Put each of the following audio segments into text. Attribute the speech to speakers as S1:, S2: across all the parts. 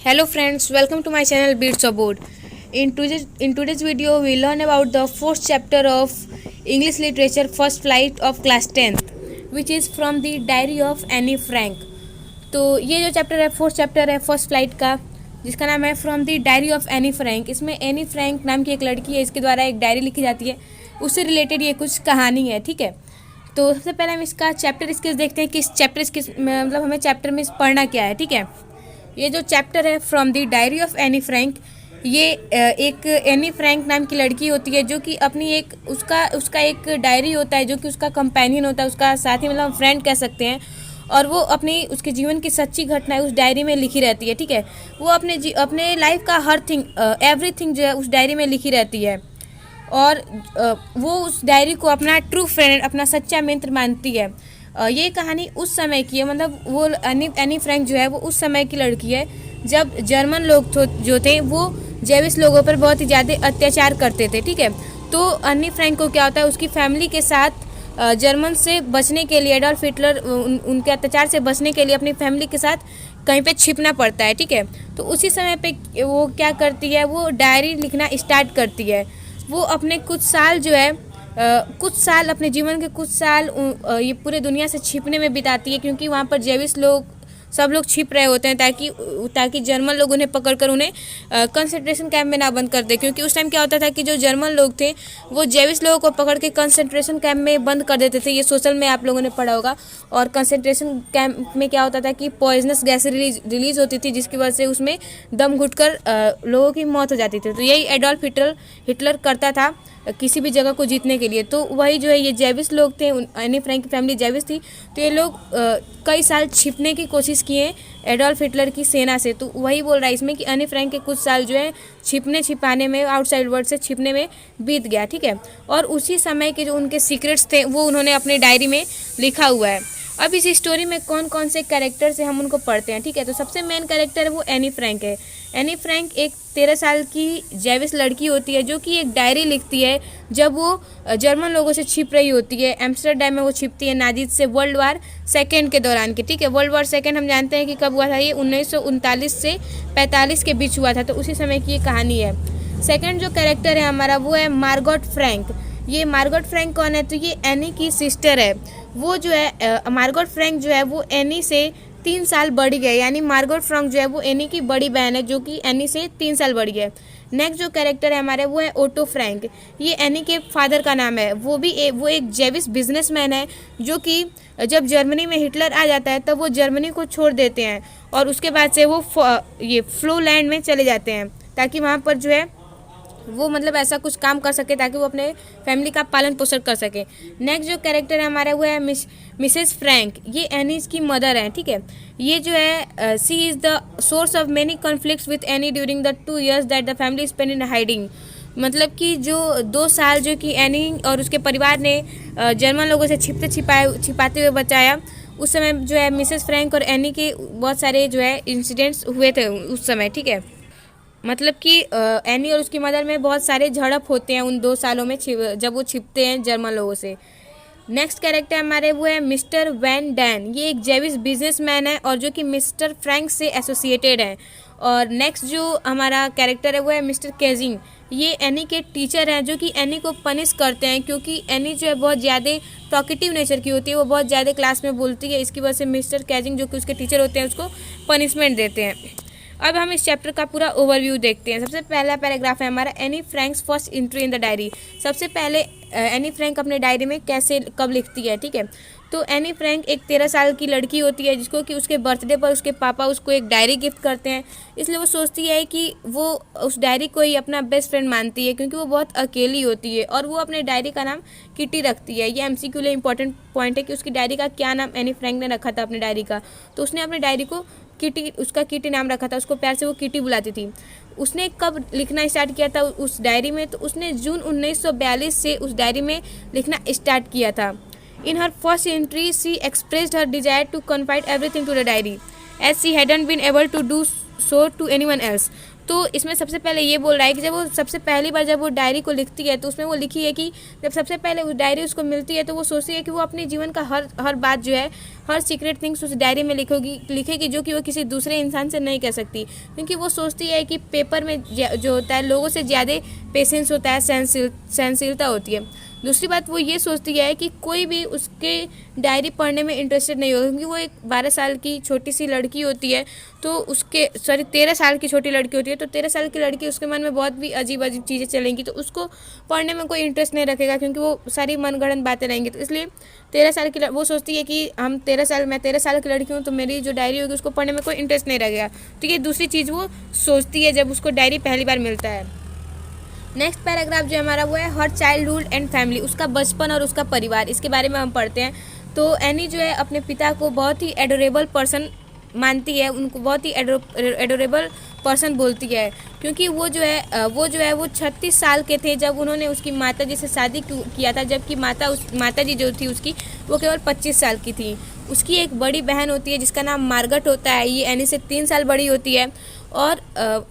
S1: Hello friends, welcome to my channel Beats of Board. In today's video, we learn about the fourth chapter of English Literature First Flight of Class 10th, which is from the Diary of Annie Frank. तो ये जो chapter है fourth chapter है first flight का, जिसका नाम है from the diary of Anne Frank. इसमें एनी फ्रैंक नाम की एक लड़की है, इसके द्वारा एक डायरी लिखी जाती है, उससे रिलेटेड ये कुछ कहानी है। ठीक है, तो सबसे पहले हम इसका चैप्टर स्किल्स देखते हैं कि इस चैप्टर स्किल्स मतलब हमें चैप्टर में पढ़ना क्या है। ठीक है, ये जो चैप्टर है from the diary of Anne Frank, ये एक एनी फ्रैंक नाम की लड़की होती है जो कि अपनी एक उसका एक डायरी होता है जो कि उसका कंपेनियन होता है, उसका साथी, मतलब फ्रेंड कह सकते हैं। और वो अपनी उसके जीवन की सच्ची घटनाएं उस डायरी में लिखी रहती है। ठीक है, वो अपने लाइफ का हर थिंग एवरीथिंग जो है उस डायरी में लिखी रहती है। और वो उस डायरी को अपना ट्रू फ्रेंड, अपना सच्चा मित्र मानती है। ये कहानी उस समय की है, मतलब वो एनी फ्रैंक जो है वो उस समय की लड़की है जब जर्मन लोग जो थे वो जेविश लोगों पर बहुत ही ज़्यादा अत्याचार करते थे। ठीक है, तो एनी फ्रैंक को क्या होता है, उसकी फैमिली के साथ जर्मन से बचने के लिए, एडोल्फ हिटलर उनके अत्याचार से बचने के लिए अपनी फैमिली के साथ कहीं पे छिपना पड़ता है। ठीक है, तो उसी समय पे वो क्या करती है, वो डायरी लिखना स्टार्ट करती है। वो अपने कुछ साल जो है कुछ साल अपने जीवन के कुछ साल ये पूरे दुनिया से छिपने में बिताती है, क्योंकि वहाँ पर जेविश लोग सब लोग छिप रहे होते हैं ताकि जर्मन लोग उन्हें पकड़कर उन्हें कंसंट्रेशन कैंप में ना बंद कर दे। क्योंकि उस टाइम क्या होता था कि जो जर्मन लोग थे वो जेविश लोगों को पकड़ के कंसंट्रेशन कैंप में बंद कर देते थे। ये सोशल में आप लोगों ने पढ़ा होगा। और कंसंट्रेशन कैंप में क्या होता था कि पॉइजनस गैस रिलीज होती थी, जिसकी वजह से उसमें दम घुटकर लोगों की मौत हो जाती थी। तो यही एडोल्फ हिटलर करता था किसी भी जगह को जीतने के लिए। तो वही जो है ये जेविश लोग थे, एनी फ्रैंक की फैमिली जेविश थी, तो ये लोग कई साल छिपने की कोशिश किए एडोल्फ हिटलर की सेना से। तो वही बोल रहा है इसमें कि एनी फ्रैंक के कुछ साल जो है छिपाने में, आउटसाइड वर्ल्ड से छिपने में बीत गया। ठीक है, और उसी समय के जो उनके सीक्रेट्स थे वो उन्होंने अपने डायरी में लिखा हुआ है। अब इस स्टोरी में कौन कौन से कैरेक्टर्स हैं हम उनको पढ़ते हैं। ठीक है, तो सबसे मेन कैरेक्टर है वो एनी फ्रैंक है। एनी फ्रैंक एक 13 साल की जेविश लड़की होती है जो कि एक डायरी लिखती है जब वो जर्मन लोगों से छिप रही होती है। एम्स्टर्डम में वो छिपती है नाजीज से वर्ल्ड वार सेकेंड के दौरान के। ठीक है, वर्ल्ड वार सेकेंड हम जानते हैं कि कब हुआ था, ये 1939 से 45 के बीच हुआ था, तो उसी समय की ये कहानी है। सेकेंड जो कैरेक्टर है हमारा वो है मार्गोट फ्रैंक। ये मार्गोट फ्रैंक कौन है, तो ये एनी की सिस्टर है। वो जो है मार्गोट फ्रैंक जो है वो एनी से 3 साल बड़ी है, यानी मार्गोट फ्रैंक जो है वो एनी की बड़ी बहन है जो कि एनी से 3 साल बड़ी है। नेक्स्ट जो कैरेक्टर है हमारे वो है ओटो फ्रैंक। ये एनी के फादर का नाम है। वो एक जेविश बिजनेसमैन है जो कि जब जर्मनी में हिटलर आ जाता है तब वो जर्मनी को छोड़ देते हैं और उसके बाद से वो ये फ्लोलैंड में चले जाते हैं ताकि वहाँ पर जो है वो मतलब ऐसा कुछ काम कर सके ताकि वो अपने फैमिली का पालन पोषण कर सके। नेक्स्ट जो कैरेक्टर है हमारा वो है मिसेस फ्रैंक। ये एनीज की मदर है। ठीक है, ये जो है she is the source of many conflicts with Anne during the 2 years that the family spend in hiding. मतलब कि जो 2 साल जो कि एनी और उसके परिवार ने जर्मन लोगों से छिपाते हुए बचाया, उस समय जो है मिसेस फ्रैंक और एनी के बहुत सारे जो है इंसिडेंट्स हुए थे उस समय। ठीक है, मतलब कि एनी और उसकी मदर में बहुत सारे झड़प होते हैं उन 2 सालों में जब वो छिपते हैं जर्मन लोगों से। नेक्स्ट कैरेक्टर हमारे वो है मिस्टर वैन डैन। ये एक जेविश बिजनेसमैन है और जो कि मिस्टर फ्रैंक से एसोसिएटेड है। और नेक्स्ट जो हमारा कैरेक्टर है वो है मिस्टर केजिंग। ये एनी के टीचर हैं जो कि एनी को पनिश करते हैं, क्योंकि एनी जो है बहुत ज़्यादा टॉकेटिव नेचर की होती है, वो बहुत ज़्यादा क्लास में बोलती है। इसकी वजह से मिस्टर केजिंग जो कि उसके टीचर होते हैं उसको पनिशमेंट देते हैं। अब हम इस चैप्टर का पूरा ओवरव्यू देखते हैं। सबसे पहला पैराग्राफ है हमारा any Franks first entry in the diary. सबसे पहले एनी फ्रैंक अपने डायरी में कब लिखती है। ठीक है, तो एनी फ्रैंक एक 13 साल की लड़की होती है जिसको कि उसके बर्थडे पर उसके पापा उसको एक डायरी गिफ्ट करते हैं। इसलिए वो सोचती है कि वो उस डायरी को ही अपना बेस्ट फ्रेंड मानती है, क्योंकि वो बहुत अकेली होती है। और वो अपने डायरी का नाम किटी रखती है। ये एमसीक्यू लिए इंपॉर्टेंट पॉइंट है कि उसकी डायरी का क्या नाम एनी फ्रैंक ने रखा था अपनी डायरी का। तो उसने अपनी डायरी को उसका किटी नाम रखा था, उसको प्यार से वो किटी बुलाती थी। उसने कब लिखना स्टार्ट किया था उस डायरी में, तो उसने जून 1942 से उस डायरी में लिखना स्टार्ट किया था। In her first entry she expressed her desire to confide everything to the diary as she hadn't been able to do so to anyone else. तो इसमें सबसे पहले ये बोल रहा है कि जब वो सबसे पहली बार जब वो डायरी को लिखती है तो उसमें वो लिखी है कि जब सबसे पहले उस डायरी उसको मिलती है तो वो सोचती है कि वो अपने जीवन का हर बात जो है, हर सीक्रेट थिंग्स उस डायरी में लिखेगी जो कि वो किसी दूसरे इंसान से नहीं कह सकती, क्योंकि वो सोचती है कि पेपर में जो होता है लोगों से ज़्यादा पेशेंस होता है, सहनशीलता होती है। दूसरी बात वो ये सोचती है कि कोई भी उसके डायरी पढ़ने में इंटरेस्टेड नहीं होगा, क्योंकि वो एक 12 साल की छोटी सी लड़की होती है, तो उसके 13 साल की छोटी लड़की होती है, तो 13 साल की लड़की उसके मन में बहुत भी अजीब अजीब चीज़ें चलेंगी, तो उसको पढ़ने में कोई इंटरेस्ट नहीं रखेगा, क्योंकि वो सारी मनगढ़ंत बातें रहेंगी। तो इसलिए 13 साल की वो सोचती है कि मैं 13 साल की लड़की हूँ, तो मेरी जो डायरी होगी उसको पढ़ने में कोई इंटरेस्ट नहीं रहेगा। तो ये दूसरी चीज़ वो सोचती है जब उसको डायरी पहली बार मिलता है। नेक्स्ट पैराग्राफ जो हमारा वो है हर चाइल्डहुड एंड फैमिली, उसका बचपन और उसका परिवार, इसके बारे में हम पढ़ते हैं। तो एनी जो है अपने पिता को बहुत ही एडोरेबल पर्सन मानती है, उनको बहुत ही एडोरेबल पर्सन बोलती है, क्योंकि वो जो है वो 36 साल के थे जब उन्होंने उसकी माता जी से शादी किया था, जबकि माता जी जो थी उसकी वो केवल 25 साल की थी। उसकी एक बड़ी बहन होती है जिसका नाम मार्गट होता है, ये एनी से 3 साल बड़ी होती है। और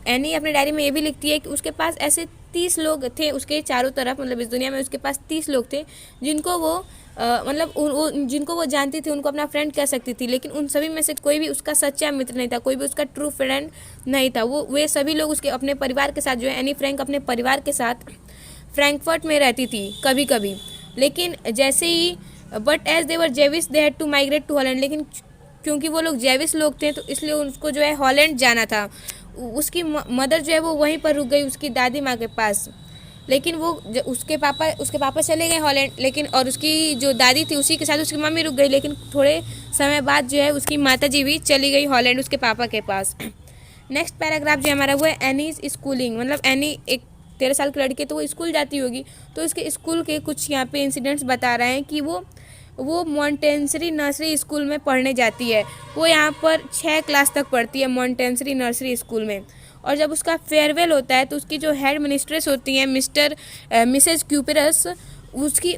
S1: एनी अपने डायरी में ये भी लिखती है कि उसके पास ऐसे 30 लोग थे उसके चारों तरफ, मतलब इस दुनिया में उसके पास 30 लोग थे जिनको वो जिनको वो जानती थी, उनको अपना फ्रेंड कह सकती थी, लेकिन उन सभी में से कोई भी उसका सच्चा मित्र नहीं था, कोई भी उसका ट्रू फ्रेंड नहीं था। वे सभी लोग उसके अपने परिवार के साथ जो है एनी फ्रैंक अपने परिवार के साथ फ्रैंकफर्ट में रहती थी कभी कभी, लेकिन जैसे ही but as they were Jewish they had to migrate to Holland, लेकिन क्योंकि वो लोग जेविस लोग थे तो इसलिए उसको जो है हॉलैंड जाना था। उसकी मदर जो है वो वहीं पर रुक गई उसकी दादी माँ के पास, लेकिन वो उसके पापा चले गए हॉलैंड, लेकिन और उसकी जो दादी थी उसी के साथ उसकी मम्मी रुक गई, लेकिन थोड़े समय बाद जो है उसकी माता जी भी चली गई हॉलैंड उसके पापा के पास। नेक्स्ट पैराग्राफ जो हमारा वो है एनीज स्कूलिंग, मतलब एनी एक 13 साल की लड़की तो वो स्कूल जाती होगी, तो उसके स्कूल के कुछ यहाँ पे इंसिडेंट्स बता रहे हैं कि वो मॉन्टेंसरी नर्सरी स्कूल में पढ़ने जाती है। वो यहाँ पर 6 क्लास तक पढ़ती है मॉन्टेंसरी नर्सरी स्कूल में। और जब उसका फेयरवेल होता है तो उसकी जो हेड मिनिस्ट्रेस होती हैं मिसेज क्यूपरस,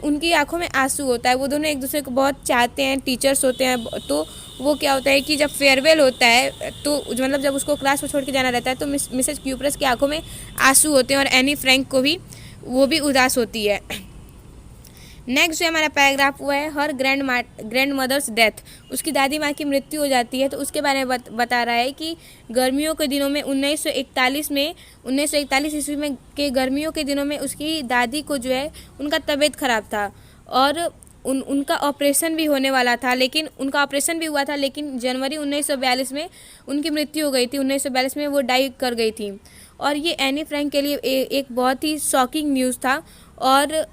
S1: उनकी आंखों में आंसू होता है। वो दोनों एक दूसरे को बहुत चाहते हैं, टीचर्स होते हैं। तो वो क्या होता है कि जब फेयरवेल होता है तो मतलब जब उसको क्लास को छोड़ के जाना रहता है तो मिसेज क्यूपरस की आंखों में आंसू होते हैं और एनी फ्रैंक को भी वो भी उदास होती है। नेक्स्ट जो हमारा पैराग्राफ हुआ है हर ग्रैंड मदर्स डेथ, उसकी दादी माँ की मृत्यु हो जाती है। तो उसके बारे में बता रहा है कि गर्मियों के दिनों में 1941 ईस्वी में के गर्मियों के दिनों में उसकी दादी को जो है उनका तबीयत खराब था और उनका ऑपरेशन भी होने वाला था, लेकिन उनका ऑपरेशन भी हुआ था, लेकिन जनवरी 1942 में उनकी मृत्यु हो गई थी। 1942 में वो डाई कर गई थी और ये एनी फ्रैंक के लिए एक बहुत ही शॉकिंग न्यूज़ था। और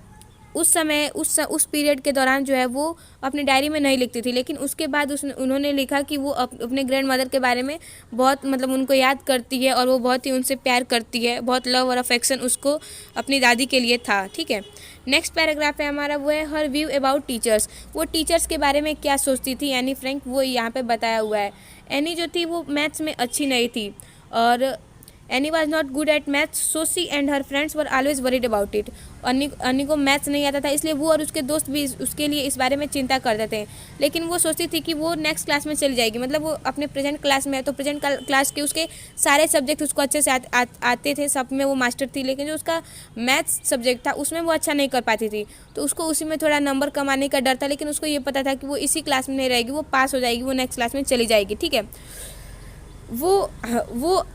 S1: उस समय उस पीरियड के दौरान जो है वो अपनी डायरी में नहीं लिखती थी, लेकिन उसके बाद उन्होंने लिखा कि वो अपने ग्रैंड मदर के बारे में बहुत मतलब उनको याद करती है और वो बहुत ही उनसे प्यार करती है, बहुत लव और अफेक्शन उसको अपनी दादी के लिए था। ठीक है, नेक्स्ट पैराग्राफ है हमारा वो है हर व्यू अबाउट टीचर्स, वो टीचर्स के बारे में क्या सोचती थी एनी फ्रैंक, वो यहाँ पे बताया हुआ है। एनी जो थी वो मैथ्स में अच्छी नहीं थी और any was not good at maths, so she and her friends were always worried about it. अन्नी को मैथ्स नहीं आता था, इसलिए वो और उसके दोस्त भी उसके लिए इस बारे में चिंता करते थे, लेकिन वो सोचती थी कि वो नेक्स्ट क्लास में चली जाएगी। मतलब वो अपने प्रेजेंट क्लास में है तो प्रेजेंट क्लास के उसके सारे सब्जेक्ट उसको अच्छे से आते थे, सब में वो मास्टर थी, लेकिन जो उसका मैथ्स सब्जेक्ट था उसमें वो अच्छा नहीं कर पाती थी, तो उसको उसी में थोड़ा नंबर कमाने का डर था। लेकिन उसको ये पता था कि वो इसी क्लास में नहीं रहेगी, वो पास हो जाएगी, वो नेक्स्ट क्लास में चली जाएगी। ठीक है, वो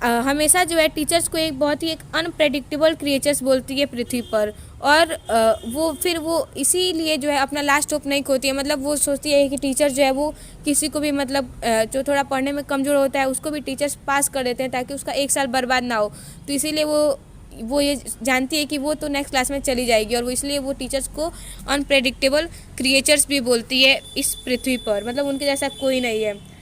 S1: हमेशा जो है टीचर्स को एक बहुत ही एक अनप्रेडिक्टेबल क्रिएचर्स बोलती है पृथ्वी पर, और वो इसीलिए जो है अपना लास्ट होप नहीं खोती है। मतलब वो सोचती है कि टीचर जो है वो किसी को भी मतलब जो थोड़ा पढ़ने में कमज़ोर होता है उसको भी टीचर्स पास कर देते हैं ताकि उसका एक साल बर्बाद ना हो। तो इसीलिए वो ये जानती है कि वो तो नेक्स्ट क्लास में चली जाएगी, और वो इसलिए वो टीचर्स को अनप्रेडिक्टेबल क्रिएचर्स भी बोलती है इस पृथ्वी पर, मतलब उनके जैसा कोई नहीं है।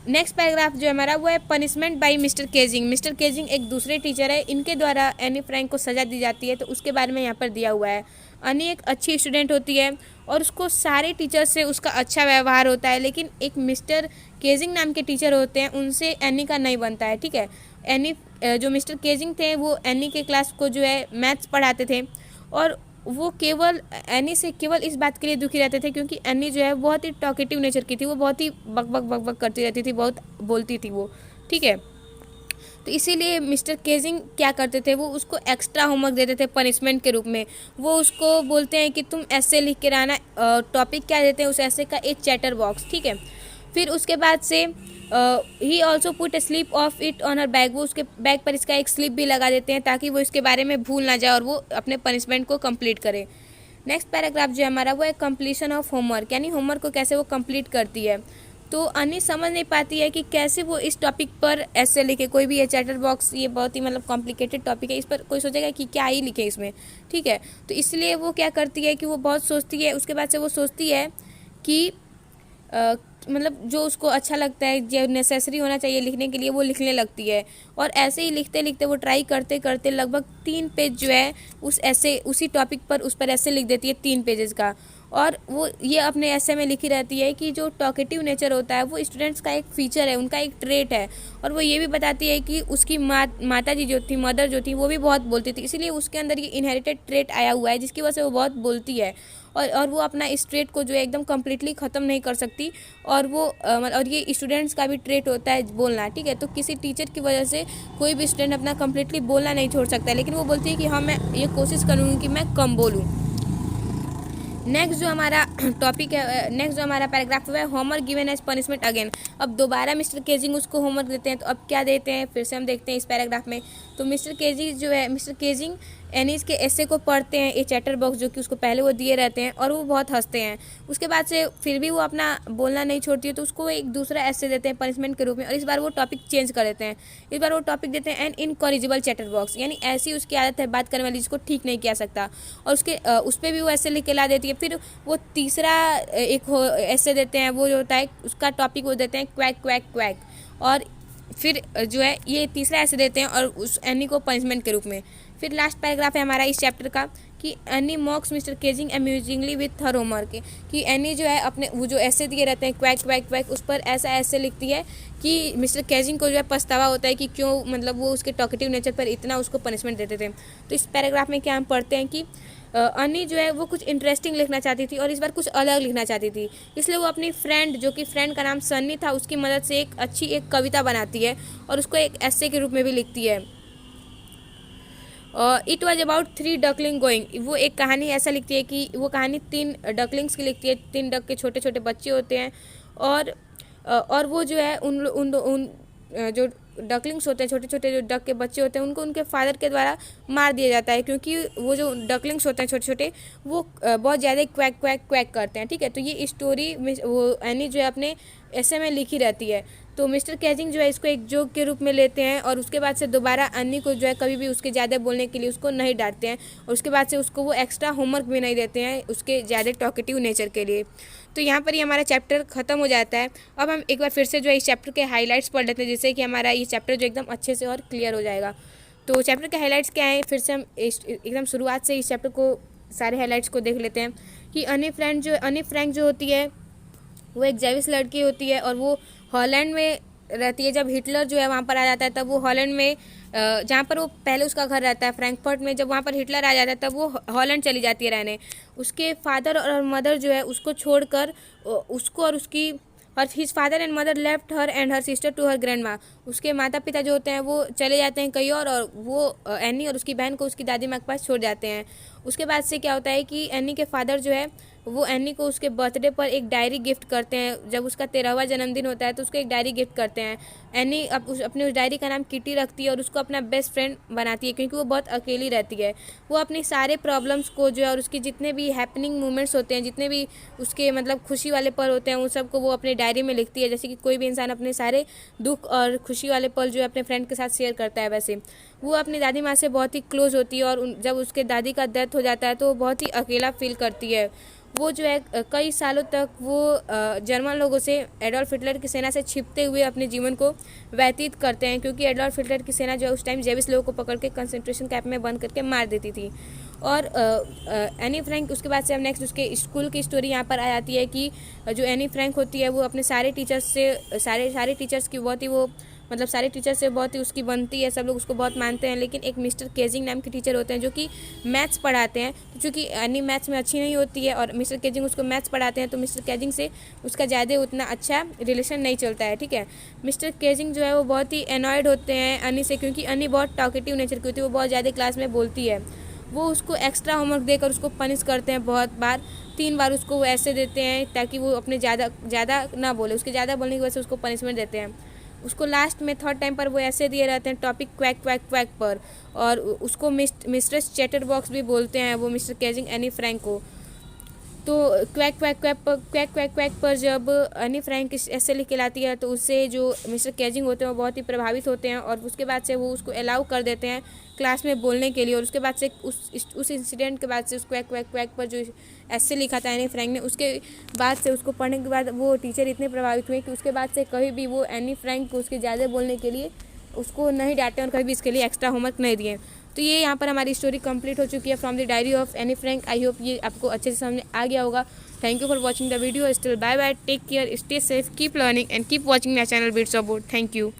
S1: नेक्स्ट पैराग्राफ जो हमारा वो है पनिशमेंट बाय मिस्टर केजिंग। मिस्टर केजिंग एक दूसरे टीचर है, इनके द्वारा एनी फ्रैंक को सज़ा दी जाती है, तो उसके बारे में यहाँ पर दिया हुआ है। अनी एक अच्छी स्टूडेंट होती है और उसको सारे टीचर से उसका अच्छा व्यवहार होता है, लेकिन एक मिस्टर केजिंग नाम के टीचर होते हैं, उनसे एनी का नहीं बनता है। ठीक है, एनी जो मिस्टर केजिंग थे वो एनी के क्लास को जो है मैथ्स पढ़ाते थे, और वो केवल एनी से केवल इस बात के लिए दुखी रहते थे क्योंकि एनी जो है बहुत ही टॉकेटिव नेचर की थी, वो बहुत ही बक बक करती रहती थी, बहुत बोलती थी वो। ठीक है, तो इसीलिए मिस्टर केजिंग क्या करते थे, वो उसको एक्स्ट्रा होमवर्क देते थे पनिशमेंट के रूप में। वो उसको बोलते हैं कि तुम ऐसे लिख के लाना, टॉपिक क्या देते हैं उस ऐसे का, एक चैटर बॉक्स, ठीक है। फिर उसके बाद से he also put A slip of it on her bag, वो उसके बैग पर इसका एक स्लिप भी लगा देते हैं ताकि वो इसके बारे में भूल ना जाए और वो अपने पनिशमेंट को कंप्लीट करे। नेक्स्ट पैराग्राफ जो है हमारा वो है कंप्लीशन ऑफ होमवर्क, यानी होमवर्क को कैसे वो कंप्लीट करती है। तो अन्नी समझ नहीं पाती है कि कैसे वो इस टॉपिक पर ऐसे लिखे, कोई भी ये चैटर बॉक्स, ये बहुत ही मतलब कॉम्प्लिकेटेड टॉपिक है, इस पर कोई सोचेगा कि क्या ही लिखे इसमें, ठीक है। तो इसलिए वो क्या करती है कि वो बहुत सोचती है, उसके बाद से वो सोचती है कि मतलब जो उसको अच्छा लगता है, जो नेसेसरी होना चाहिए लिखने के लिए, वो लिखने लगती है। और ऐसे ही लिखते लिखते वो ट्राई करते करते लगभग 3 पेज जो है उस ऐसे उसी टॉपिक पर उस पर ऐसे लिख देती है, 3 पेजेस का। और वो ये अपने ऐसे में लिखी रहती है कि जो टॉकेटिव नेचर होता है वो स्टूडेंट्स का एक फीचर है, उनका एक ट्रेट है। और वो ये भी बताती है कि उसकी माता जी जो थी, मदर जो थी, वो भी बहुत बोलती थी, इसीलिए उसके अंदर ये इनहेरिटेड ट्रेट आया हुआ है जिसकी वजह से वो बहुत बोलती है। और वो अपना इस ट्रेट को जो है एकदम कम्प्लीटली ख़त्म नहीं कर सकती। और वो और ये स्टूडेंट्स का भी ट्रेट होता है बोलना, ठीक है। तो किसी टीचर की वजह से कोई भी स्टूडेंट अपना कम्प्लीटली बोलना नहीं छोड़ सकता है, लेकिन वो बोलती है कि हाँ मैं ये कोशिश करूँगी कि मैं कम बोलूँ। नेक्स्ट जो हमारा टॉपिक है, नेक्स्ट जो हमारा पैराग्राफ है, homework given as punishment again. अब दोबारा मिस्टर केजिंग उसको होमवर्क देते हैं, तो अब क्या देते हैं फिर से हम देखते हैं इस पैराग्राफ में। तो मिस्टर केजिंग एनीस के ऐसे को पढ़ते हैं, ये चैटर बॉक्स जो कि उसको पहले वो दिए रहते हैं, और वो बहुत हंसते हैं। उसके बाद से फिर भी वो अपना बोलना नहीं छोड़ती है, तो उसको एक दूसरा ऐसे देते हैं पनिशमेंट के रूप में, और इस बार वो टॉपिक चेंज कर देते हैं। इस बार वो टॉपिक देते हैं एन इनकॉरिजिबल चैटर बॉक्स, यानी ऐसी उसकी आदत है बात करने वाली जिसको ठीक नहीं किया सकता। और उस पर भी वो ऐसे लिख के ला देती है। फिर वो तीसरा एक ऐसे देते हैं, वो जो होता है उसका टॉपिक वो देते हैं क्वैक क्वैक क्वैक। और फिर जो है ये तीसरा ऐसे देते हैं और उस एनी को पनिशमेंट के रूप में। फिर लास्ट पैराग्राफ है हमारा इस चैप्टर का कि Anne mocks Mr Keesing amusingly with her homework, कि एनी जो है अपने वो जो ऐसे दिए रहते हैं क्वैक क्वैक क्वैक, उस पर ऐसे लिखती है कि मिस्टर केजिंग को जो है पछतावा होता है कि क्यों मतलब वो उसके टॉकेटिव नेचर पर इतना उसको पनिशमेंट देते थे। तो इस पैराग्राफ में क्या हम पढ़ते हैं कि अन्नी जो है वो कुछ इंटरेस्टिंग लिखना चाहती थी और इस बार कुछ अलग लिखना चाहती थी, इसलिए वो अपनी फ्रेंड, जो कि फ्रेंड का नाम सन्नी था, उसकी मदद से एक कविता बनाती है और उसको एक ऐसे के रूप में भी लिखती है। It was about 3 duckling going, वो एक कहानी ऐसा लिखती है कि वो कहानी 3 डकलिंग्स की लिखती है, 3 डक के छोटे छोटे बच्चे होते हैं। और वो जो है उन जो डकलिंग्स होते हैं, छोटे छोटे जो डक के बच्चे होते हैं, उनको उनके फादर के द्वारा मार दिया जाता है, क्योंकि वो जो डकलिंग्स होते हैं छोटे छोटे, वो बहुत ज़्यादा क्वैक क्वैक क्वैक करते हैं, ठीक है। तो ये स्टोरी वो एनी जो है अपने ऐसे में लिखी रहती है। तो मिस्टर केजिंग जो है इसको एक जोक के रूप में लेते हैं और उसके बाद से दोबारा अन्नी को जो है कभी भी उसके ज़्यादा बोलने के लिए उसको नहीं डांटते हैं, और उसके बाद से उसको वो एक्स्ट्रा होमवर्क भी नहीं देते हैं उसके ज़्यादा टॉकेटिव नेचर के लिए। तो यहाँ पर ही हमारा चैप्टर ख़त्म हो जाता है। अब हम एक बार फिर से जो है इस चैप्टर के हाईलाइट्स पढ़ लेते हैं, जिससे कि हमारा ये चैप्टर जो एकदम अच्छे से और क्लियर हो जाएगा। तो चैप्टर के हाईलाइट्स क्या हैं, फिर से हम एकदम शुरुआत से इस चैप्टर को सारे हाईलाइट्स को देख लेते हैं। कि अनी फ्रैंक जो होती है वो एक जेविश लड़की होती है और वो हॉलैंड में रहती है। जब हिटलर जो है वहाँ पर आ जाता है तब वो हॉलैंड में, जहाँ पर वो पहले उसका घर रहता है फ्रैंकफर्ट में, जब वहाँ पर हिटलर आ जाता है तब वो हॉलैंड चली जाती है रहने। उसके फादर और मदर जो है उसको छोड़कर उसको और उसकी his father and mother left her and her sister to her grand माँ, उसके माता पिता जो होते हैं वो चले जाते हैं कहीं और वो एनी और उसकी बहन को उसकी दादी माँ के पास छोड़ जाते हैं। उसके बाद से क्या होता है कि एनी के फादर जो है वो एनी को उसके बर्थडे पर एक डायरी गिफ्ट करते हैं। जब उसका 13वां जन्मदिन होता है तो उसको एक डायरी गिफ्ट करते हैं। एनी अपनी उस डायरी का नाम किटी रखती है और उसको अपना बेस्ट फ्रेंड बनाती है, क्योंकि वो बहुत अकेली रहती है। वो अपनी सारे प्रॉब्लम्स को जो है और उसके जितने भी हैपनिंग मोमेंट्स होते हैं, जितने भी उसके मतलब खुशी वाले पल होते हैं, उन सबको वो अपनी डायरी में लिखती है। जैसे कि कोई भी इंसान अपने सारे दुख और खुशी वाले पल जो है अपने फ्रेंड के साथ शेयर करता है, वैसे वो अपनी दादी माँ से बहुत ही क्लोज होती है। और जब उसके दादी का डेथ हो जाता है तो वो बहुत ही अकेला फील करती है। वो जो है कई सालों तक वो जर्मन लोगों से, एडोल्फ हिटलर की सेना से छिपते हुए अपने जीवन को व्यतीत करते हैं, क्योंकि एडोल्फ हिटलर की सेना जो है उस टाइम जेविश लोगों को पकड़ के कंसंट्रेशन कैंप में बंद करके मार देती थी। और एनी फ्रैंक, उसके बाद से अब नेक्स्ट उसके स्कूल की स्टोरी यहाँ पर आ जाती है कि जो एनी फ्रैंक होती है वो अपने सारे टीचर्स से सारे टीचर्स की बहुत ही वो मतलब सारे टीचर से बहुत ही उसकी बनती है, सब लोग उसको बहुत मानते हैं। लेकिन एक मिस्टर केजिंग नाम के टीचर होते हैं जो कि मैथ्स पढ़ाते हैं। तो चूँकि एनी मैथ्स में अच्छी नहीं होती है और मिस्टर केजिंग उसको मैथ्स पढ़ाते हैं, तो मिस्टर केजिंग से उसका ज़्यादा उतना अच्छा रिलेशन नहीं चलता है, ठीक है। मिस्टर केजिंग जो है वो बहुत ही एनॉयड होते हैं अनी से, क्योंकि अनी बहुत टॉकेटिव नेचर की होती है, वो बहुत ज़्यादा क्लास में बोलती है। वो उसको एक्स्ट्रा होमवर्क देकर उसको पनिश करते हैं बहुत बार, 3 बार उसको वो ऐसे देते हैं ताकि वो अपने ज़्यादा ना बोले, उसके ज़्यादा बोलने की वजह से उसको पनिशमेंट देते हैं। उसको लास्ट में 3rd टाइम पर वो ऐसे दिए रहते हैं टॉपिक क्वैक क्वैक क्वैक पर, और उसको मिस्ट्रेस चैटर बॉक्स भी बोलते हैं वो मिस्टर केजिंग एनी फ्रैंक को। तो क्वैक क्वैक क्वैक पर जब एनी फ्रैंक ऐसे लिख के लाती है तो उससे जो मिस्टर केजिंग होते हैं वो बहुत ही प्रभावित होते हैं, और उसके बाद से वो उसको अलाउ कर देते हैं क्लास में बोलने के लिए। और उसके बाद से उस इंसिडेंट के बाद से उस क्वैक क्वैक क्वैक पर जो ऐसे लिखा था एनी फ्रैंक ने, उसके बाद से उसको पढ़ने के बाद वो टीचर इतने प्रभावित हुए कि उसके बाद से कभी भी वो एनी फ्रैंक को उसके ज़्यादा बोलने के लिए उसको नहीं डांटे और कभी भी इसके लिए एक्स्ट्रा होमवर्क नहीं दिए। तो ये यहाँ पर हमारी स्टोरी कंप्लीट हो चुकी है from the diary of Anne Frank. I hope ये आपको अच्छे से समझ आ गया होगा। Thank you for watching the video. Still bye bye, take care, stay safe, keep learning and keep watching my channel beats of board. Thank you.